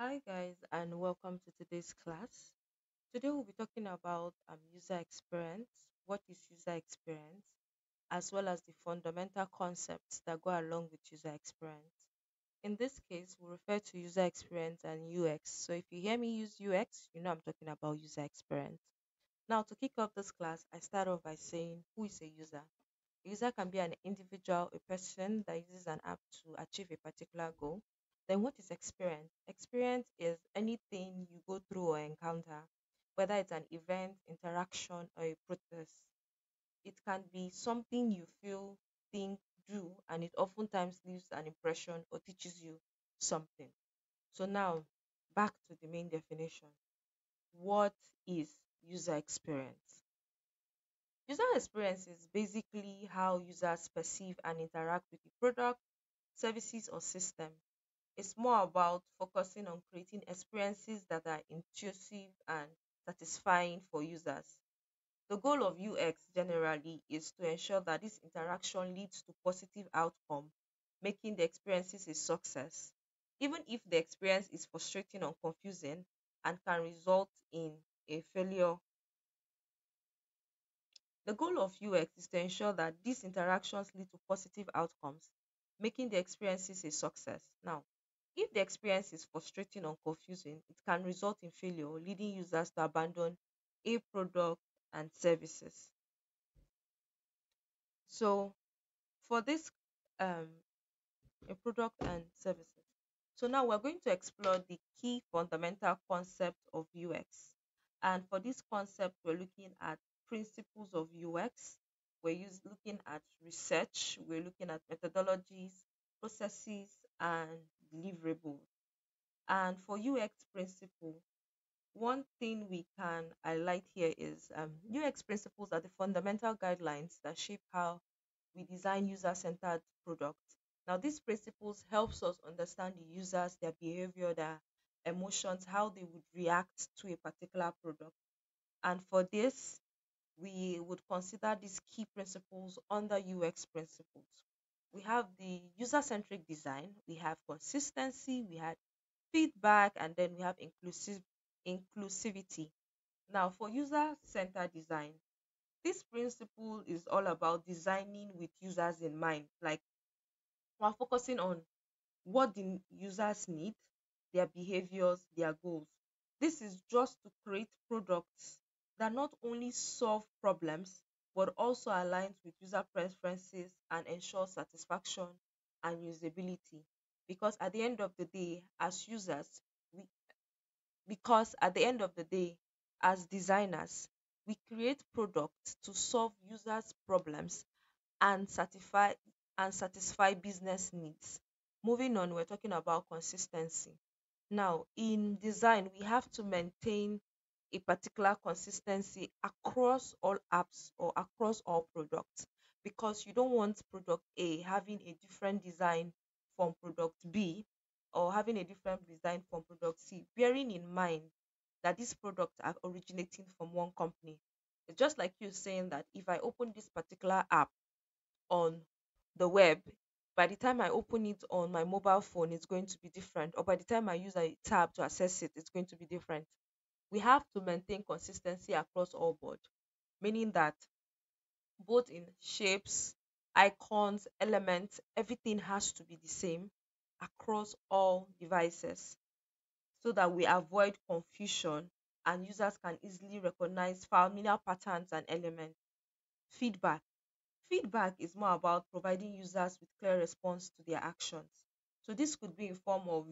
Hi, guys, and welcome to today's class. Today, we'll be talking about user experience. What is user experience? As well as the fundamental concepts that go along with user experience. In this case, we refer to user experience and UX. So, if you hear me use UX, you know I'm talking about user experience. Now, to kick off this class, I start off by saying who is a user? A user can be an individual, a person that uses an app to achieve a particular goal. Then, what is experience? Experience is anything you go through or encounter, whether it's an event, interaction, or a process. It can be something you feel, think, do, and it oftentimes leaves an impression or teaches you something. So, now back to the main definition. What is user experience? User experience is basically how users perceive and interact with the product, services, or system. It's more about focusing on creating experiences that are intuitive and satisfying for users. The goal of UX generally is to ensure that this interaction leads to positive outcome, making the experiences a success. Even if the experience is frustrating or confusing and can result in a failure. The goal of UX is to ensure that these interactions lead to positive outcomes, making the experiences a success. Now, if the experience is frustrating or confusing, it can result in failure, leading users to abandon a product and services. So, for this, um, a product and services. So now we're going to explore the key fundamental concept of UX. And for this concept, we're looking at principles of UX. Looking at research, we're looking at methodologies, processes, and deliverables. And for UX principle, one thing we can highlight here is UX principles are the fundamental guidelines that shape how we design user-centered products. Now, these principles helps us understand the users, their behavior, their emotions, how they would react to a particular product. And for this, we would consider these key principles under UX principles. We have the user-centric design, we have consistency, we have feedback, and then we have inclusivity. Now, for user-centered design, this principle is all about designing with users in mind. Like we're focusing on what the users need, their behaviors, their goals. This is just to create products that not only solve problems but also aligns with user preferences and ensure satisfaction and usability. Because at the end of the day, as users, we because at the end of the day, as designers, we create products to solve users' problems and satisfy business needs. Moving on, we're talking about consistency. Now, in design, we have to maintain a particular consistency across all apps or across all products because you don't want product A having a different design from product B or having a different design from product C, bearing in mind that these products are originating from one company. It's just like you saying that if I open this particular app on the web, by the time I open it on my mobile phone, it's going to be different. Or by the time I use a tab to access it, it's going to be different. We have to maintain consistency across all board, meaning that both in shapes, icons, elements, everything has to be the same across all devices so that we avoid confusion and users can easily recognize familiar patterns and elements. Feedback. Feedback is more about providing users with clear response to their actions. So this could be in form of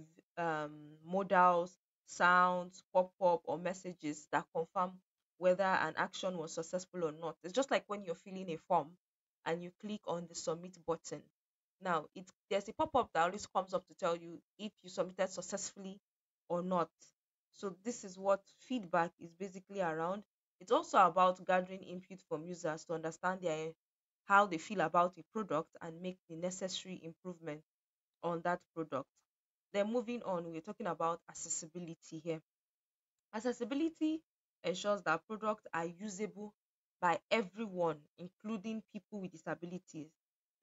modals, sounds, pop-up, or messages that confirm whether an action was successful or not. It's just like when you're filling a form and you click on the submit button. Now, there's a pop-up that always comes up to tell you if you submitted successfully or not. So this is what feedback is basically around. It's also about gathering input from users to understand how they feel about the product and make the necessary improvement on that product. Then moving on, we're talking about accessibility here. Accessibility ensures that products are usable by everyone, including people with disabilities.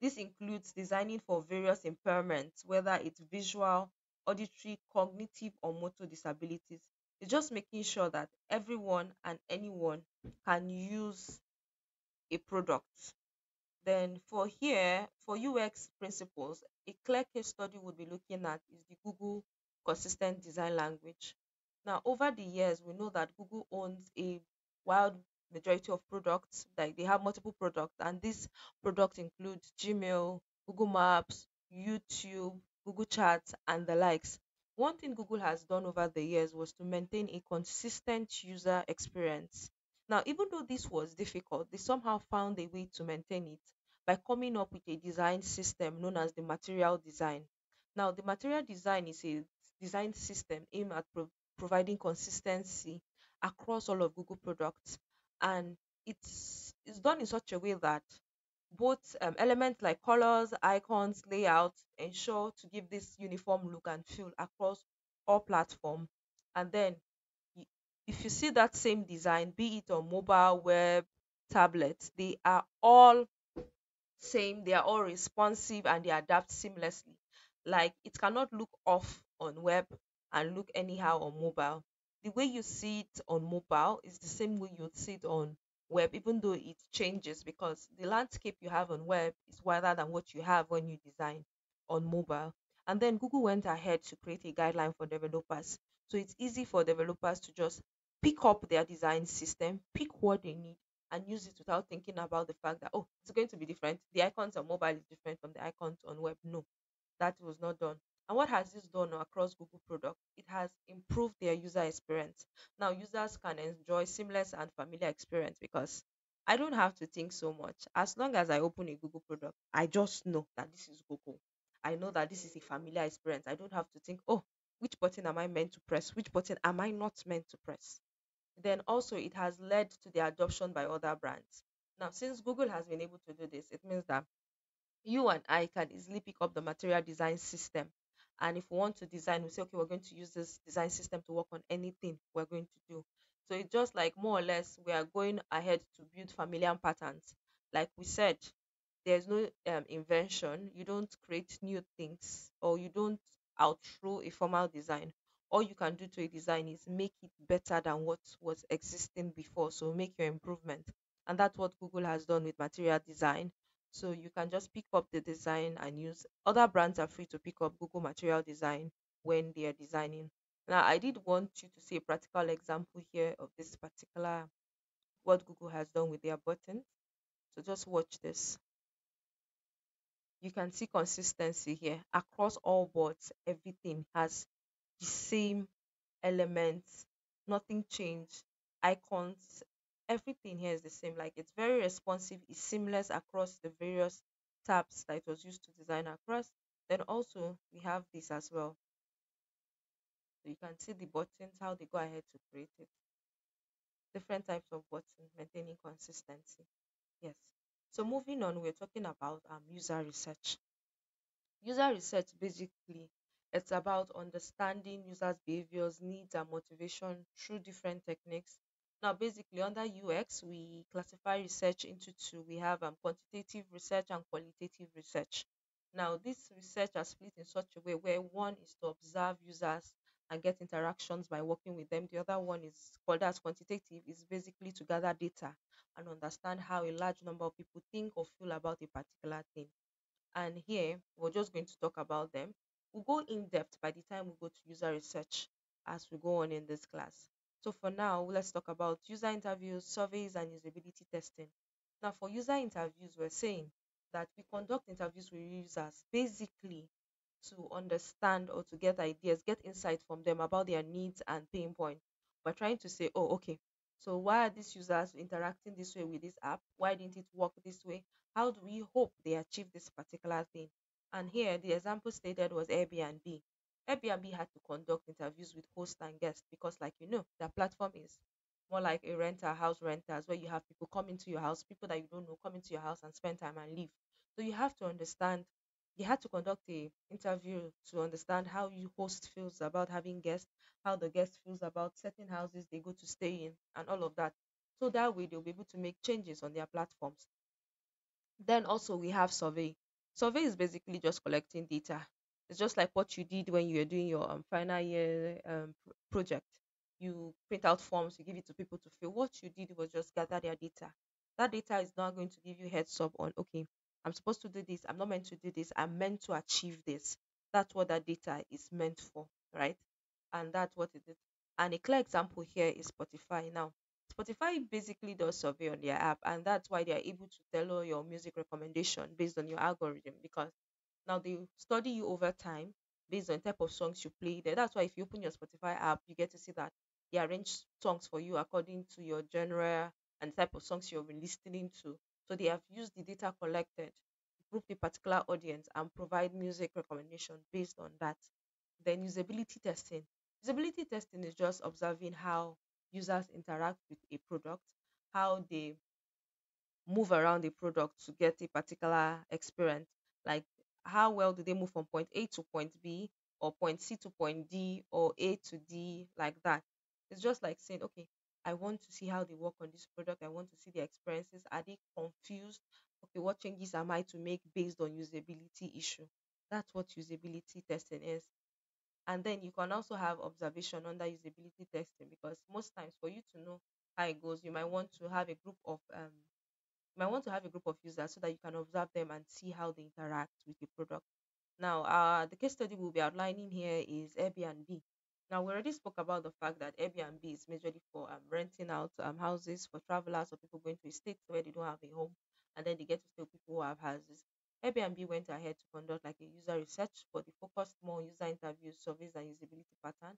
This includes designing for various impairments, whether it's visual, auditory, cognitive, or motor disabilities. It's just making sure that everyone and anyone can use a product. Then for here, for UX principles, a clear case study would be looking at is the Google consistent design language. Now, over the years, we know that Google owns a wild majority of products, like they have multiple products, and these products include Gmail, Google Maps, YouTube, Google Chats, and the likes. One thing Google has done over the years was to maintain a consistent user experience. Now, even though this was difficult, they somehow found a way to maintain it by coming up with a design system known as the material design. Now, the material design is a design system aimed at providing consistency across all of Google products, and it's done in such a way that both elements like colors, icons, layouts ensure to give this uniform look and feel across all platforms. And then, y- if you see that same design, be it on mobile, web, tablets, they are all same, they are all responsive and they adapt seamlessly. Like it cannot look off on web and look anyhow on mobile. The way you see it on mobile is the same way you see it on web, even though it changes because the landscape you have on web is wider than what you have when you design on mobile. And then Google went ahead to create a guideline for developers. So it's easy for developers to just pick up their design system, pick what they need, and use it without thinking about the fact that, oh, it's going to be different. The icons on mobile is different from the icons on web. No, that was not done. And what has this done across Google products? It has improved their user experience. Now users can enjoy seamless and familiar experience because I don't have to think so much. As long as I open a Google product, I just know that this is Google. I know that this is a familiar experience. I don't have to think, oh, which button am I meant to press? Which button am I not meant to press? Then also it has led to the adoption by other brands. Now, since Google has been able to do this, it means that you and I can easily pick up the material design system. And if we want to design, we say, okay, we're going to use this design system to work on anything we're going to do. So it's just like more or less we are going ahead to build familiar patterns. Like we said, there's no invention. You don't create new things or you don't outthrow a formal design. All you can do to a design is make it better than what was existing before. So make your improvement. And that's what Google has done with material design. So you can just pick up the design and use. Other brands are free to pick up Google material design when they are designing. Now, I did want you to see a practical example here of this particular what Google has done with their buttons. So just watch this. You can see consistency here across all boards. Everything has the same elements, nothing changed. Icons, everything here is the same. Like it's very responsive, it's seamless across the various tabs that it was used to design across. Then also we have this as well. So you can see the buttons, how they go ahead to create it. Different types of buttons, maintaining consistency. Yes. So moving on, we're talking about user research. User research basically it's about understanding users' behaviors, needs, and motivation through different techniques. Now, basically, under UX, we classify research into two. We have quantitative research and qualitative research. Now, this research are split in such a way where one is to observe users and get interactions by working with them. The other one is called as quantitative, is basically to gather data and understand how a large number of people think or feel about a particular thing. And here we're just going to talk about them. We'll go in depth by the time we go to user research as we go on in this class. So for now, let's talk about user interviews, surveys, and usability testing. Now, for user interviews, we're saying that we conduct interviews with users basically to understand or to get ideas, get insight from them about their needs and pain points. We're trying to say, oh, okay, so why are these users interacting this way with this app? Why didn't it work this way? How do we hope they achieve this particular thing? And here, the example stated was Airbnb. Airbnb had to conduct interviews with hosts and guests because, like you know, their platform is more like a renter, house renters, where you have people come into your house, people that you don't know come into your house and spend time and leave. So you have to understand. You had to conduct a interview to understand how you host feels about having guests, how the guest feels about certain houses they go to stay in, and all of that. So that way they'll be able to make changes on their platforms. Then also we have survey. Survey is basically just collecting data. It's just like what you did when you were doing your final year project. You print out forms, you give it to people to fill. What you did was just gather their data. That data is now going to give you heads up on, okay, I'm supposed to do this. I'm not meant to do this. I'm meant to achieve this. That's what that data is meant for, right? And that's what it is. And a clear example here is Spotify. Now, Spotify basically does survey on their app, and that's why they are able to tailor your music recommendation based on your algorithm, because now they study you over time based on type of songs you play there. That's why if you open your Spotify app, you get to see that they arrange songs for you according to your genre and the type of songs you've been listening to. So they have used the data collected, group a particular audience, and provide music recommendation based on that. Then usability testing. Usability testing is just observing how users interact with a product, how they move around the product to get a particular experience. Like, how well do they move from point A to point B, or point C to point D, or A to D, like that. It's just like saying, okay, I want to see how they work on this product. I want to see their experiences. Are they confused? Okay, what changes am I to make based on usability issue? That's what usability testing is. And then you can also have observation under usability testing, because most times for you to know how it goes, you might want to have a group of users so that you can observe them and see how they interact with the product. Now, the case study we'll be outlining here is Airbnb. Now, we already spoke about the fact that Airbnb is majorly for renting out houses for travelers or people going to states where they don't have a home, and then they get to stay with people who have houses. Airbnb went ahead to conduct like a user research, but they focused more on user interviews, surveys, and usability pattern.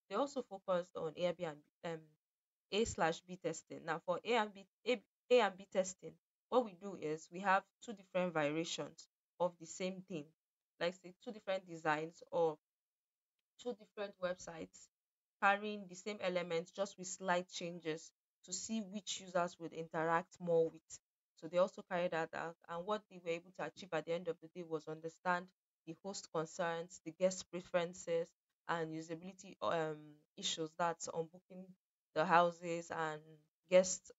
They also focused on Airbnb A/B testing. Now, for A and B testing, what we do is we have two different variations of the same thing, like say two different designs or two different websites carrying the same elements just with slight changes to see which users would interact more with. So they also carried that out. And what they were able to achieve at the end of the day was understand the host concerns, the guest preferences, and usability issues that's on booking the houses and guest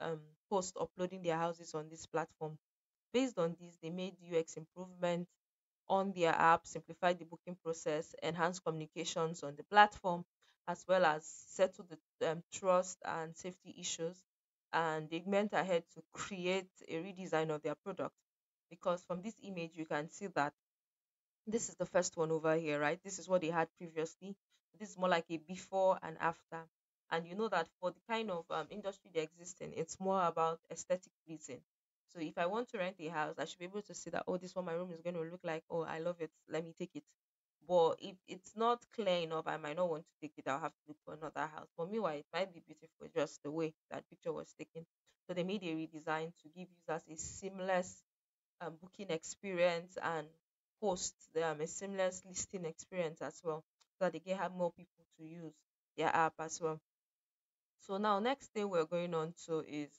hosts uploading their houses on this platform. Based on this, they made UX improvements on their app, simplify the booking process, enhance communications on the platform, as well as settle the trust and safety issues. And they went ahead to create a redesign of their product, because from this image you can see that this is the first one over here, right? This is what they had previously. This is more like a before and after. And you know that for the kind of industry they exist in, it's more about aesthetic pleasing. So if I want to rent a house, I should be able to see that, oh, this one my room is going to look like. Oh, I love it. Let me take it. But if it's not clear enough, I might not want to take it. I'll have to look for another house. But meanwhile, it might be beautiful just the way that picture was taken. So they made a redesign to give users a seamless booking experience, and host a seamless listing experience as well, so that they can have more people to use their app as well. So now next thing we're going on to is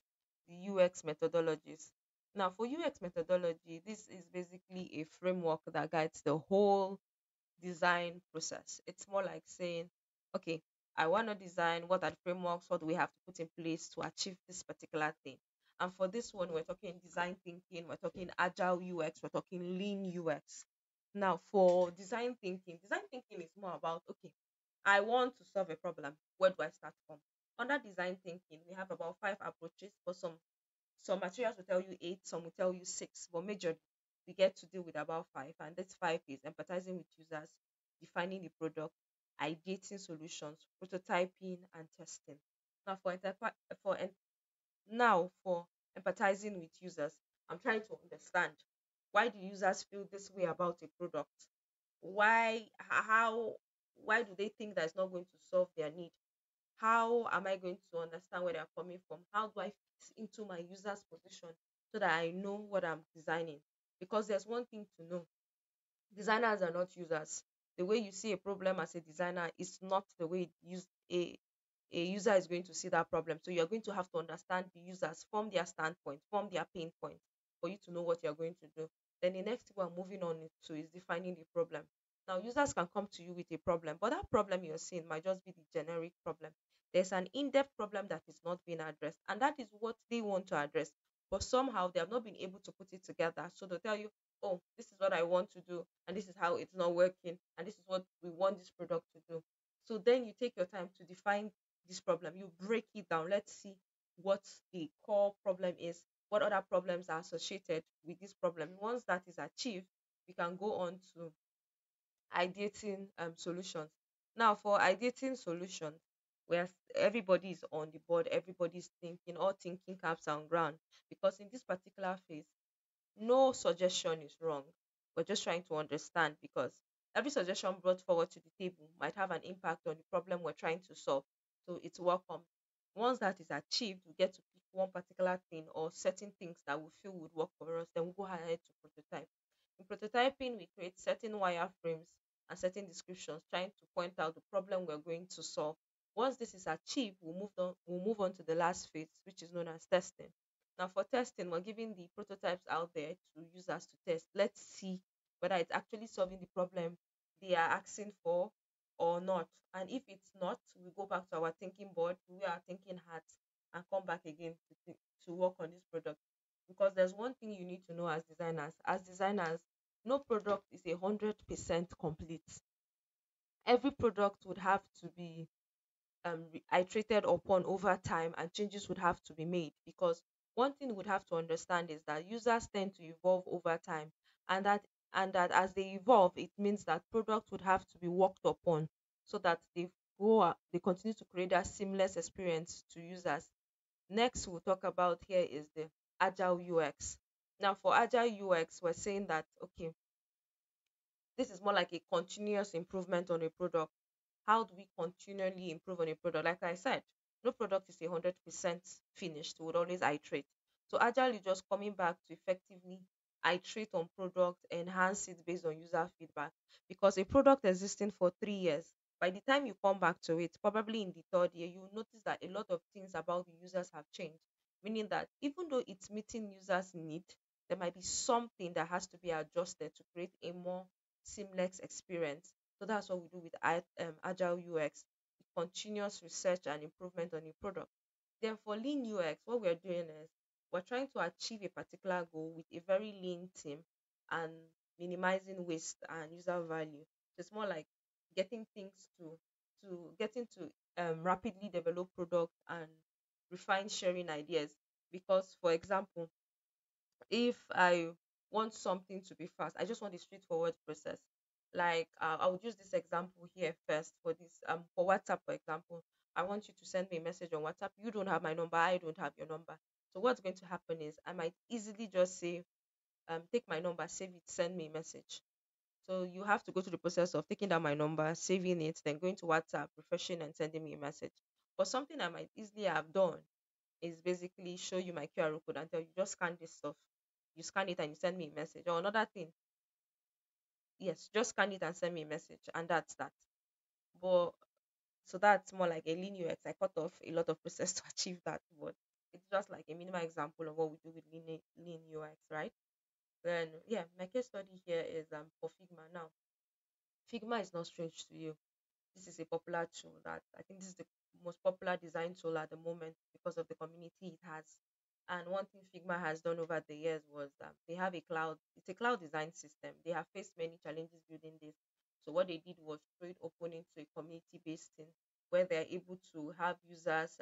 the UX methodologies. Now for UX methodology, this is basically a framework that guides the whole design process. It's more like saying, okay, I want to design, what are the frameworks, what do we have to put in place to achieve this particular thing. And for this one, we're talking design thinking, we're talking agile UX, we're talking lean UX. Now, for design thinking is more about, okay, I want to solve a problem. Where do I start from? Under design thinking, we have about five approaches. For some materials will tell you eight, some will tell you six, but majorly we get to deal with about five. And this five is empathizing with users, defining the product, ideating solutions, prototyping, and testing. Now for for en- now for empathizing with users, I'm trying to understand, why do users feel this way about a product? How why do they think that it's not going to solve their need? How am I going to understand where they're coming from? How do I fit into my user's position so that I know what I'm designing? Because there's one thing to know: designers are not users. The way you see a problem as a designer is not the way a user is going to see that problem. So you're going to have to understand the users from their standpoint, from their pain point, for you to know what you're going to do. Then the next thing we're moving on to is defining the problem. Now, users can come to you with a problem, but that problem you're seeing might just be the generic problem. There's an in-depth problem that is not being addressed, and that is what they want to address. But somehow they have not been able to put it together. So they'll tell you, oh, this is what I want to do, and this is how it's not working, and this is what we want this product to do. So then you take your time to define this problem. You break it down. Let's see what the core problem is, what other problems are associated with this problem. Once that is achieved, we can go on to ideating solutions. Now, for ideating solutions, where everybody is on the board, everybody's thinking, all thinking caps are on ground, because in this particular phase, no suggestion is wrong. We're just trying to understand, because every suggestion brought forward to the table might have an impact on the problem we're trying to solve. So it's welcome. Once that is achieved, we get to pick one particular thing or certain things that we feel would work for us. Then we go ahead to prototype. In prototyping, we create certain wireframes and certain descriptions trying to point out the problem we're going to solve. Once this is achieved, we'll move on to the last phase, which is known as testing. Now, for testing, we're giving the prototypes out there to users to test. Let's see whether it's actually solving the problem they are asking for or not. And if it's not, we go back to our thinking board, we are thinking hard, and come back again to work on this product. Because there's one thing you need to know as designers. As designers, no product is 100% complete. Every product would have to be iterated upon over time, and changes would have to be made, because one thing we'd have to understand is that users tend to evolve over time, and that as they evolve, it means that products would have to be worked upon so that they continue to create that seamless experience to users. Next, we'll talk about here is the agile UX. Now, for agile UX, we're saying that okay, this is more like a continuous improvement on a product. How do we continually improve on a product? Like I said, no product is 100% finished. We would always iterate. So agile is just coming back to effectively iterate on product, enhance it based on user feedback. Because a product existing for 3 years, by the time you come back to it, probably in the third year, you will notice that a lot of things about the users have changed. Meaning that even though it's meeting users' need, there might be something that has to be adjusted to create a more seamless experience. So that's what we do with Agile UX, continuous research and improvement on a product. Then for Lean UX, what we're doing is we're trying to achieve a particular goal with a very lean team and minimizing waste and user value. So it's more like getting things getting to rapidly develop product and refine sharing ideas. Because, for example, if I want something to be fast, I just want a straightforward process. Like I would use this example here first for this for WhatsApp, for example. I want you to send me a message on WhatsApp. You don't have my number, I don't have your number. So what's going to happen is I might easily just say, take my number, save it, send me a message. So you have to go through the process of taking down my number, saving it, then going to WhatsApp, refreshing and sending me a message. But something I might easily have done is basically show you my QR code and tell you just scan this stuff. You scan it and you send me a message. Or another thing, yes, just scan it and send me a message, and that's that. But so that's more like a lean UX. I cut off a lot of process to achieve that, but it's just like a minimal example of what we do with lean UX, right? Then yeah, my case study here is for Figma. Now, Figma is not strange to you. This is a popular tool that I think this is the most popular design tool at the moment because of the community it has. And one thing Figma has done over the years was they have it's a cloud design system. They have faced many challenges building this. So what they did was throw it open into a community-based thing where they're able to have users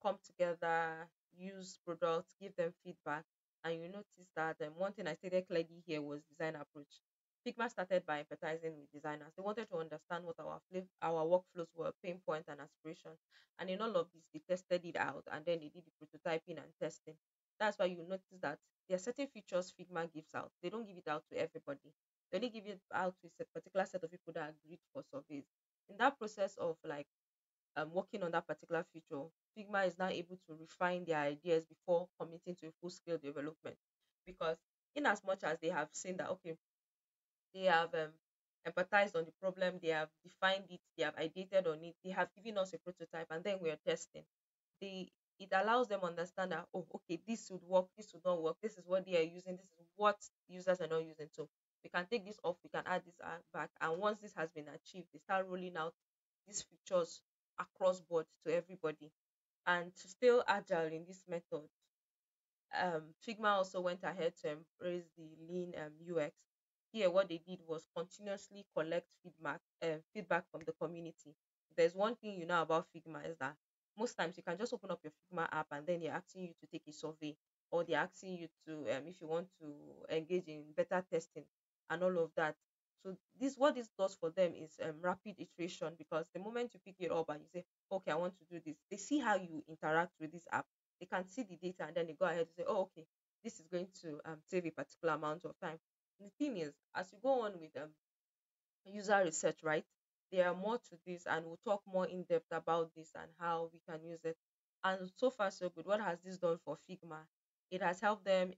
come together, use products, give them feedback. And you notice that one thing I stated clearly here was design approach. Figma started by empathizing with designers. They wanted to understand what our workflows were, pain points, and aspirations. And in all of this, they tested it out and then they did the prototyping and testing. That's why you notice that there are certain features Figma gives out. They don't give it out to everybody. They only give it out to a particular set of people that agreed for surveys. In that process of like working on that particular feature, Figma is now able to refine their ideas before committing to a full scale development. Because, in as much as they have seen that, okay, they have empathized on the problem, they have defined it, they have ideated on it, they have given us a prototype, and then we are testing. They It allows them understand that, oh, okay, this would work, this would not work, this is what they are using, this is what users are not using. So we can take this off, we can add this back, and once this has been achieved, they start rolling out these features across board to everybody. And to still agile in this method, Figma also went ahead to embrace the lean UX. Here, what they did was continuously collect feedback from the community. There's one thing you know about Figma is that most times you can just open up your Figma app and then they're asking you to take a survey, or they're asking you to, if you want to engage in beta testing and all of that. So this what this does for them is rapid iteration, because the moment you pick it up and you say, okay, I want to do this, they see how you interact with this app, they can see the data, and then they go ahead and say, oh, okay, this is going to save a particular amount of time. The thing is, as you go on with user research, right? There are more to this, and we'll talk more in depth about this and how we can use it. And so far, so good. What has this done for Figma? It has helped them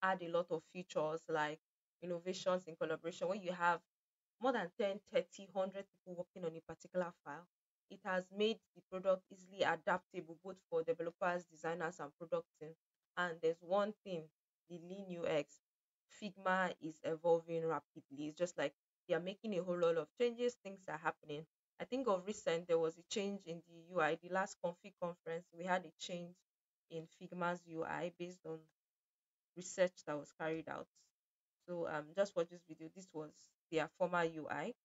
add a lot of features like innovations in collaboration. When you have more than 10, 30, 100 people working on a particular file, it has made the product easily adaptable both for developers, designers, and product team. And there's one thing, the lean UX, Figma is evolving rapidly. It's just like they are making a whole lot of changes, things are happening. I think of recent, there was a change in the UI. The last config conference, we had a change in Figma's UI based on research that was carried out. So just watch this video. This was their former UI.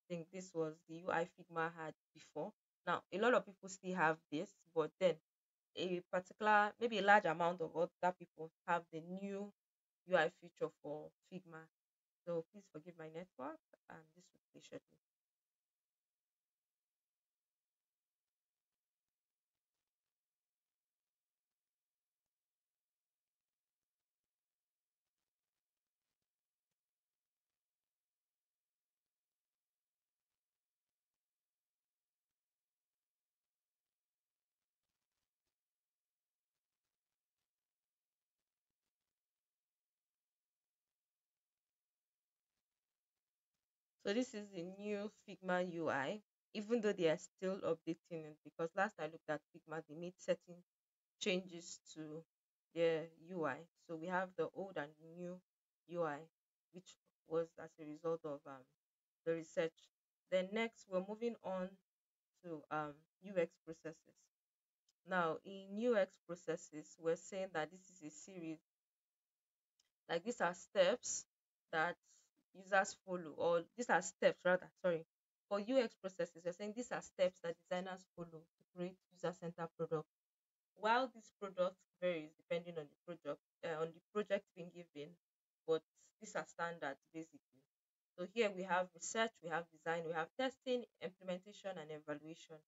Think this was the UI Figma had before. Now, a lot of people still have this, but then a particular, maybe a large amount of other people have the new UI feature for Figma. So please forgive my network, and this will play shortly. So this is the new Figma UI, even though they are still updating it, because last I looked at Figma, they made certain changes to their UI. So we have the old and the new UI, which was as a result of the research. Then next, we're moving on to UX processes. Now, in UX processes, we're saying that this is a series, like these are steps that users follow, or these are steps rather, sorry. For UX processes, we're saying these are steps that designers follow to create user-centered products. While this product varies depending on the project being given, but these are standards basically. So here we have research, we have design, we have testing, implementation, and evaluation.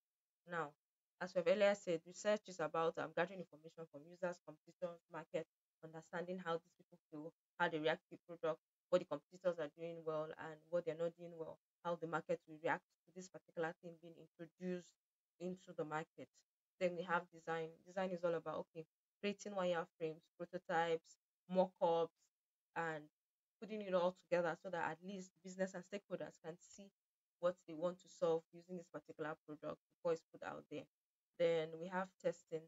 Now, as we've earlier said, research is about gathering information from users, competitors, market, understanding how these people feel, how they react to the product, what the competitors are doing well and what they're not doing well, how the market will react to this particular thing being introduced into the market. Then we have design. Design is all about, okay, creating wireframes, prototypes, mock-ups, and putting it all together so that at least business and stakeholders can see what they want to solve using this particular product before it's put out there. Then we have testing.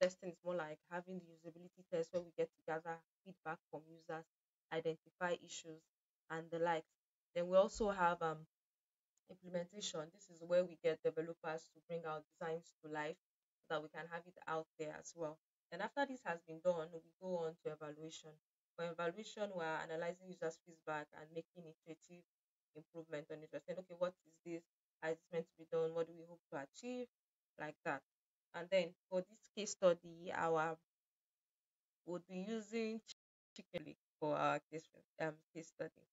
Testing is more like having the usability test where we get to gather feedback from users, identify issues, and the likes. Then we also have implementation. This is where we get developers to bring our designs to life so that we can have it out there as well. And after this has been done, we go on to evaluation. For evaluation, we're analyzing users' feedback and making iterative improvement on it. We're saying, okay, what is this? How is this meant to be done? What do we hope to achieve? Like that. And then for this case study, our would be using chicken lick for our case study.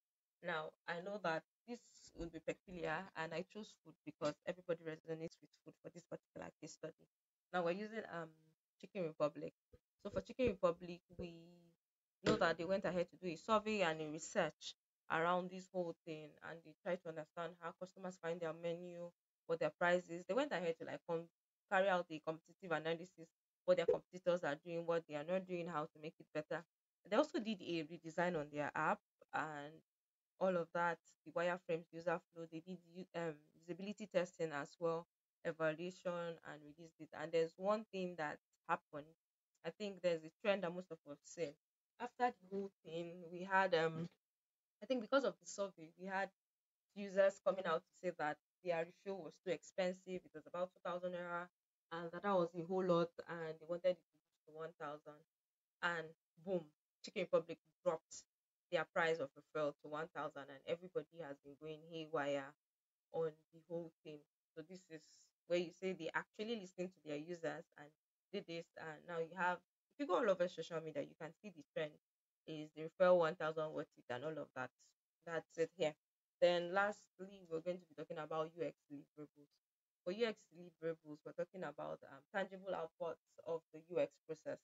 Now, I know that this would be peculiar, and I chose food because everybody resonates with food for this particular case study. Now, we're using Chicken Republic. So, for Chicken Republic, we know that they went ahead to do a survey and a research around this whole thing, and they try to understand how customers find their menu, what their price is. They went ahead to like carry out a competitive analysis, what their competitors are doing, what they are not doing, how to make it better. They also did a redesign on their app and all of that, the wireframes, user flow. They did usability testing as well, evaluation, and released it. And there's one thing that happened. I think there's a trend that most of us seen. After the whole thing, we had I think because of the survey, we had users coming out to say that their refill was too expensive. It was about 2,000 naira, and that was a whole lot, and they wanted it to boost to 1,000. and boom, Chicken Republic dropped their price of referral to 1,000, and everybody has been going haywire on the whole thing. So this is where you say they actually listening to their users and did this, and now you have, if you go all over social media, you can see the trend is the referral 1,000 worth it and all of that. That's it here. Then lastly, we're going to be talking about UX deliverables. For UX deliverables, we're talking about tangible outputs of the UX process,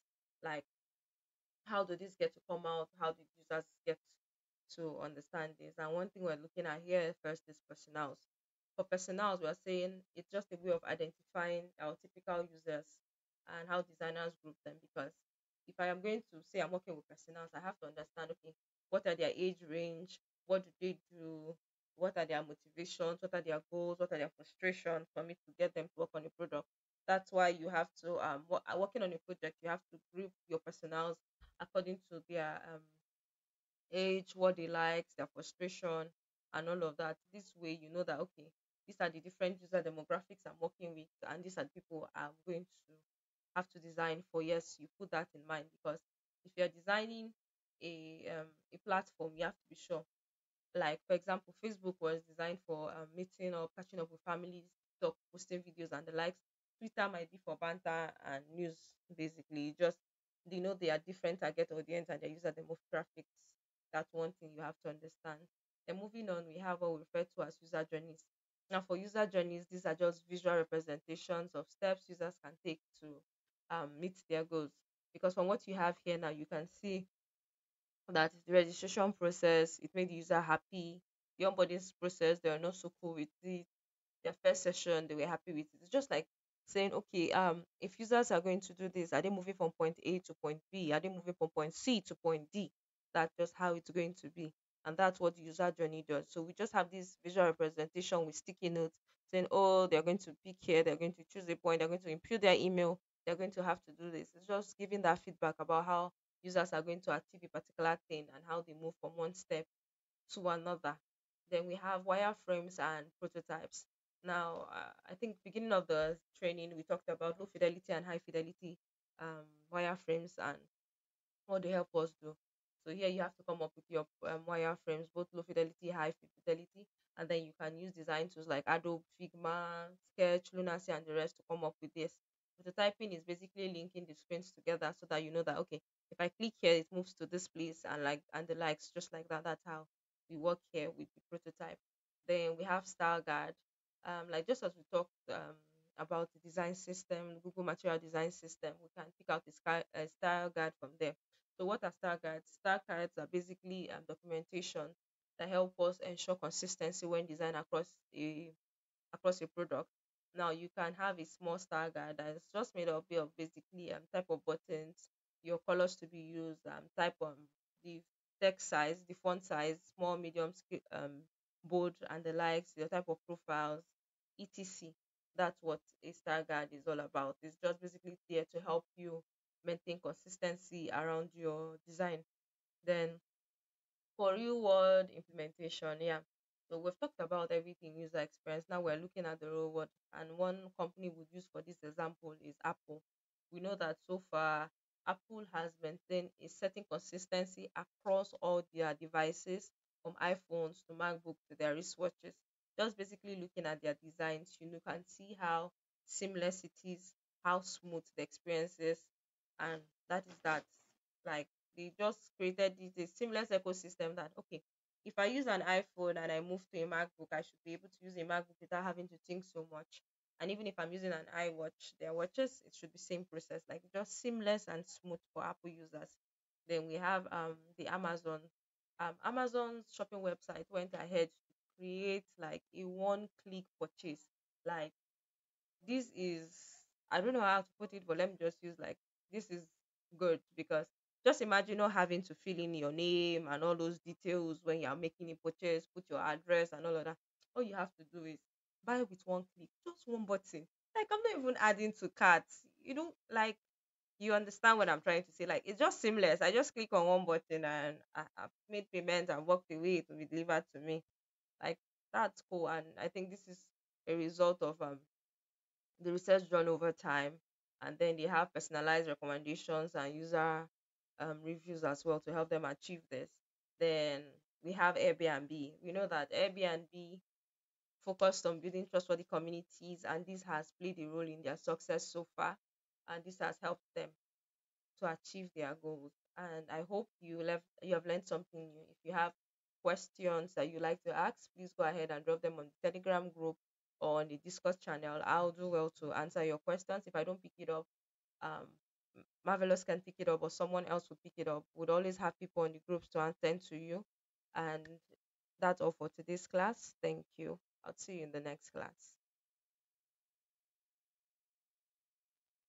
like how do this get to come out? How did users get to understand this? And one thing we're looking at here first is personals. For personals, we're saying it's just a way of identifying our typical users and how designers group them. Because if I am going to say I'm working with personals, I have to understand, okay, what are their age range? What do they do? What are their motivations? What are their goals? What are their frustrations for me to get them to work on a product? That's why you have to working on a project. You have to group your personals according to their age, what they like, their frustration, and all of that. This way, you know that okay, these are the different user demographics I'm working with, and these are the people I'm going to have to design for. Yes, you put that in mind because if you're designing a platform, you have to be sure, like for example, Facebook was designed for meeting or catching up with families, talk, posting videos and the likes. Twitter might be for banter and news, basically. Just they know they are different target audience and their user demographics. That's one thing you have to understand. Then moving on, we have what we refer to as user journeys. Now, for user journeys, these are just visual representations of steps users can take to meet their goals. Because from what you have here now, you can see that is the registration process. It made the user happy. The onboarding process, they are not so cool with it. Their first session, they were happy with it. It's just like saying, okay, if users are going to do this, are they moving from point A to point B? Are they moving from point C to point D? That's just how it's going to be. And that's what the user journey does. So we just have this visual representation with sticky notes saying, oh, they're going to pick here, they're going to choose a point, they're going to input their email, they're going to have to do this. It's just giving that feedback about how users are going to achieve a particular thing and how they move from one step to another. Then we have wireframes and prototypes. Now, I think beginning of the training we talked about low fidelity and high fidelity wireframes and what they help us do. So here you have to come up with your wireframes, both low fidelity, high fidelity, and then you can use design tools like Adobe, Figma, Sketch, Lunacy, and the rest to come up with this. Prototyping is basically linking the screens together so that you know that okay, if I click here, it moves to this place and like and the likes, just like that. That's how we work here with the prototype. Then we have style guide, like just as we talked about the design system, Google Material Design System, we can pick out a style guide from there. So what are star guides? Star guides are basically documentation that help us ensure consistency when design across a product. Now you can have a small star guide that is just made up of basically type of buttons, your colors to be used, type the text size, the font size, small, medium, bold, and the likes, your type of profiles, etc. That's what a star guide is all about. It's just basically there to help you maintain consistency around your design. Then for real world implementation, yeah. So we've talked about everything user experience. Now we're looking at the real world, and one company would use for this example is Apple. We know that so far Apple has maintained a certain consistency across all their devices, from iPhones to MacBook to their wristwatches. Just basically looking at their designs, you know, can see how seamless it is, how smooth the experience is, and that is that. Like they just created this a seamless ecosystem that okay, if I use an iPhone and I move to a MacBook, I should be able to use a MacBook without having to think so much. And even if I'm using an iWatch, their watches, it should be same process, like just seamless and smooth for Apple users. Then we have the Amazon. Amazon's shopping website went ahead to create like a one-click purchase. Like this is, I don't know how to put it, but let me just use like this is good because just imagine not having to fill in your name and all those details when you're making a purchase, put your address and all of that. All you have to do is buy with one click, just one button. Like I'm not even adding to carts. You know, like you understand what I'm trying to say. Like it's just seamless. I just click on one button and I've made payment and walked away. It will be delivered to me. Like that's cool. And I think this is a result of the research done over time, and then they have personalized recommendations and user reviews as well to help them achieve this. Then we have Airbnb. We know that Airbnb focused on building trustworthy communities, and this has played a role in their success so far, and this has helped them to achieve their goals. And I hope you have learned something new. If you have questions that you like to ask, please go ahead and drop them on the Telegram group or on the Discord channel. I'll do well to answer your questions. If I don't pick it up, um, Marvelous can pick it up, or someone else will pick it up. Would always have people in the groups to attend to you. And that's all for today's class. Thank you. I'll see you in the next class.